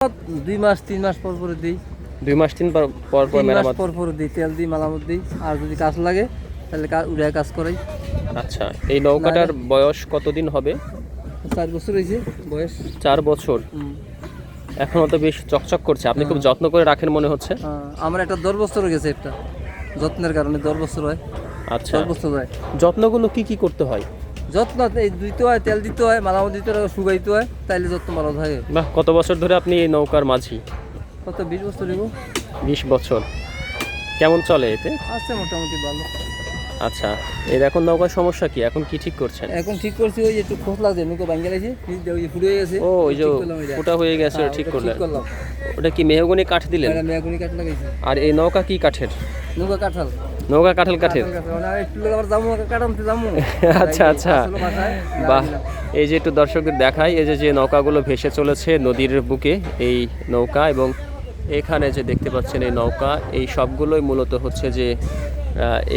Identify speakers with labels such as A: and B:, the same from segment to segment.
A: 2 মাস 3 মাস পর পর দিই।
B: 2 মাস 3 পর পর মেরামত
A: পর পর দিই, তেল দিই, মালামত দিই। আর যদি কাজ লাগে তাহলে উড়ায় কাজ করাই।
B: আচ্ছা, এই নৌকাটার বয়স কতদিন হবে?
A: 4 বছর হয়েছে বয়স।
B: 4 বছর। এখনো তো বেশ চকচক করছে। আপনি খুব যত্ন করে রাখেন মনে হচ্ছে।
A: আমার একটা 10 বছর হয়ে গেছে, একটা যত্নের কারণে 10 বছর হয়।
B: আচ্ছা,
A: 10 বছর হয়।
B: যত্নগুলো কি কি করতে হয়?
A: যত্ন এই দিতে হয়, তেল দিতে হয়, মালামত দিতে হয়, শুকাইতে হয়, তাইলে যত্ন ভালো থাকে।
B: বাহ, কত বছর ধরে আপনি এই নৌকার মাঝি?
A: কত 20 বছর হইব।
B: 20 বছর। কেমন চলে এতে?
A: আছে মোটামুটি ভালো।
B: আচ্ছা, এই এখন নৌকার সমস্যা কি? এখন কি ঠিক করছেন?
A: এখন ঠিক করছি, ওই যে একটু খোঁজ লাগছে, নৌকা ভাঙে গেছে, ওই যে ফুটো হয়ে গেছে।
B: ও, ওই যে ফুটা হয়ে গেছে, ঠিক করলেন? ওটা কি মেহগনি কাঠ দিলেন?
A: এটা মেহগনি কাঠ লাগাইছি।
B: আর এই নৌকা কি কাঠের?
A: নৌকা কাঁঠাল।
B: নৌকা কাঁঠাল কাঠের। আচ্ছা আচ্ছা, বাহ। এই যে একটু দর্শকদের দেখাই, এই যে নৌকাগুলো ভেসে চলেছে নদীর বুকে, এই নৌকা এবং এখানে যে দেখতে পাচ্ছেন এই নৌকা, এই সবগুলোই মূলত হচ্ছে যে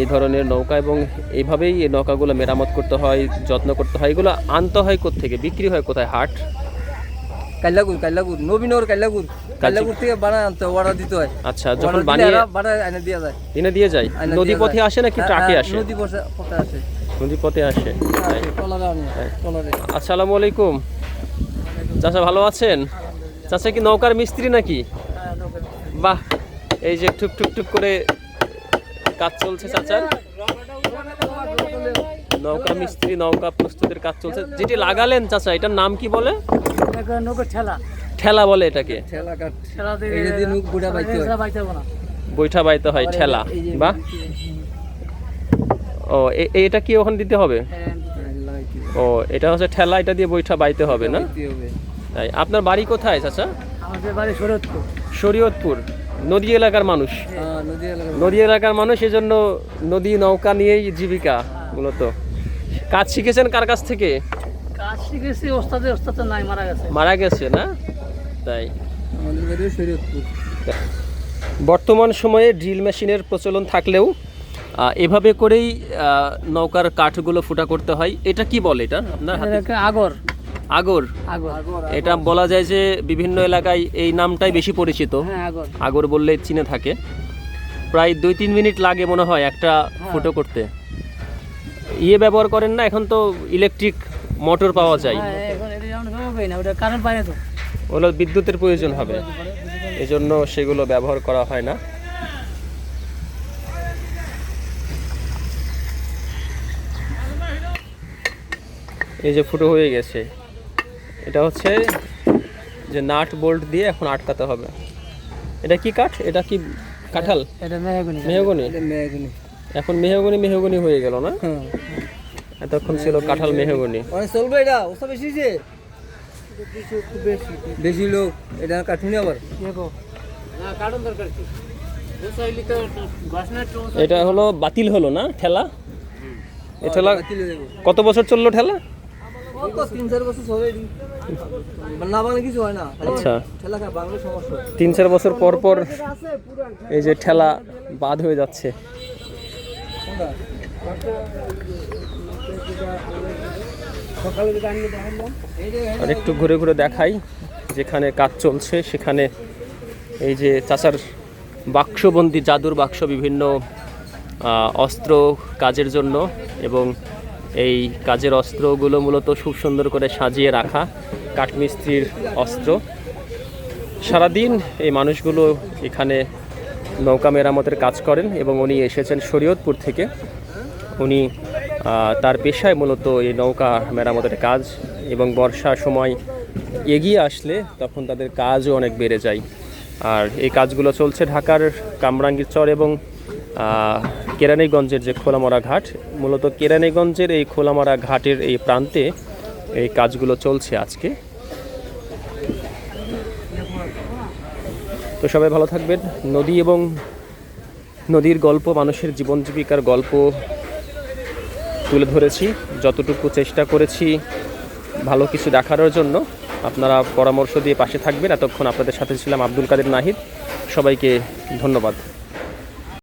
B: এই ধরনের নৌকা এবং এইভাবেই এই নৌকাগুলো মেরামত করতে হয়, যত্ন করতে হয়। এগুলো আনতে হয় কোত্থেকে, বিক্রি হয় কোথায়? হাট?
A: কাল্লাগুর নবীনগর কাল্লাগুর থেকে বানায় আনতে হয়, অর্ডার দিতে হয়।
B: আচ্ছা, যখন বানিয়ে
A: বানায় এনে দিয়ে যায়।
B: এনে দিয়ে যায়। নদী পথে আসে নাকি ট্রাকে আসে?
A: নদী পথে আসে।
B: নদী পথে আসে।
A: ট্রলারে।
B: আসসালামু আলাইকুম চাচা, ভালো আছেন? চাচা কি নৌকার মিস্ত্রি নাকি? বাহ, এই যে টুক টুক টুক করে কাজ চলছে চাচার। নৌকা মিস্ত্রি, নৌকা প্রস্তুতের কাজ চলছে। যেটি লাগালেন চাচা, এটার নাম কি বলে? ঠেলা বলে এটাকে। বৈঠা বাইতে হয়, ঠেলা। বাহ। ও, এটা কি ওখানে দিতে হবে? ও, এটা হচ্ছে ঠেলা, এটা দিয়ে বৈঠা বাইতে হবে না? তাই। আপনার বাড়ি কোথায় চাচা?
A: আমাদের বাড়ি শরীয়তপুর।
B: শরীয়তপুর। নদী এলাকার মানুষ? নদী এলাকার মানুষ, এজন্য নদী নৌকা নিয়েই জীবিকা মূলত। কাজ শিখেছেন কার কাছ থেকে?
A: কাজ শিখেছি ওস্তাদ নাই,
B: মারা গেছে না? তাই।
A: আমাদের বাড়ি শরীয়তপুর।
B: বর্তমান সময়ে ড্রিল মেশিনের প্রচলন থাকলেও এভাবে করেই নৌকার কাঠগুলো ফুটা করতে হয়। এটা কি বলে এটা আপনার হাতে?
A: আগর।
B: আগর। এটা বলা যায় যে বিভিন্ন এলাকায় এই নামটাই বেশি পরিচিত। আগর বললে চিনে থাকে। প্রায় 2-3 মিনিট লাগে মনে হয় একটা ফুটো করতে। ব্যবহার করেন না? এখন তো ইলেকট্রিক মোটর পাওয়া যায়। ওগুলো বিদ্যুতের প্রয়োজন হবে, এজন্য সেগুলো ব্যবহার করা হয় না। এই যে ফুটো হয়ে গেছে, এটা হচ্ছে যে নাট বোল্ট দিয়ে এখন আটকাতে হবে। এটা কি কাঠ? এটা কি কাঁঠাল?
A: এটা মেহগনি।
B: মেহগনি। এখন মেহগনি হয়ে গেল না? এতক্ষণ ছিল কাঁঠাল মেহগনি।
A: চলবে এটা? ওটা বেশি যে বেশি লোক এটা কাটুনি আবার।
B: এটা হলো বাতিল হলো না ঠেলা? এই ঠেলা কত বছর চললো ঠেলা?
A: 3-4 বছর চলে। না বাংলা কিছু হয় না।
B: আচ্ছা,
A: ঠেলা বাংলা সমস্যা।
B: 3-4 বছর পর পর এই যে ঠেলা বাদ হয়ে যাচ্ছে। আর একটু ঘুরে ঘুরে দেখাই, যেখানে কাজ চলছে সেখানে এই যে চাচার বাক্সবন্দি জাদুর বাক্স, বিভিন্ন অস্ত্র কাজের জন্য, এবং এই কাজের অস্ত্রগুলো মূলত খুব সুন্দর করে সাজিয়ে রাখা কাঠমিস্ত্রির অস্ত্র। সারাদিন এই মানুষগুলো এখানে নৌকা মেরামতের কাজ করেন এবং উনি এসেছেন শরীয়তপুর থেকে। উনি তার পেশায় মূলত এই নৌকা মেরামতের কাজ, এবং বর্ষার সময় এগিয়ে আসলে তখন তাদের কাজও অনেক বেড়ে যায়। আর এই কাজগুলো চলছে ঢাকার কামরাঙ্গীরচর এবং কেরানীগঞ্জের যে খোলামরা ঘাট, মূলত কেরানীগঞ্জের এই খোলামরা ঘাটের এই প্রান্তে এই কাজগুলো চলছে আজকে। তো সবাই ভালো থাকবেন। নদী এবং নদীর গল্প, মানুষের জীবন জীবিকার গল্প তুলে ধরেছি, যতটুকু চেষ্টা করেছি ভালো কিছু দেখানোর জন্য। আপনারা পরামর্শ দিয়ে পাশে থাকবেন। এতক্ষণ আপনাদের সাথে ছিলাম আব্দুল কাদের নাহিদ। সবাইকে ধন্যবাদ।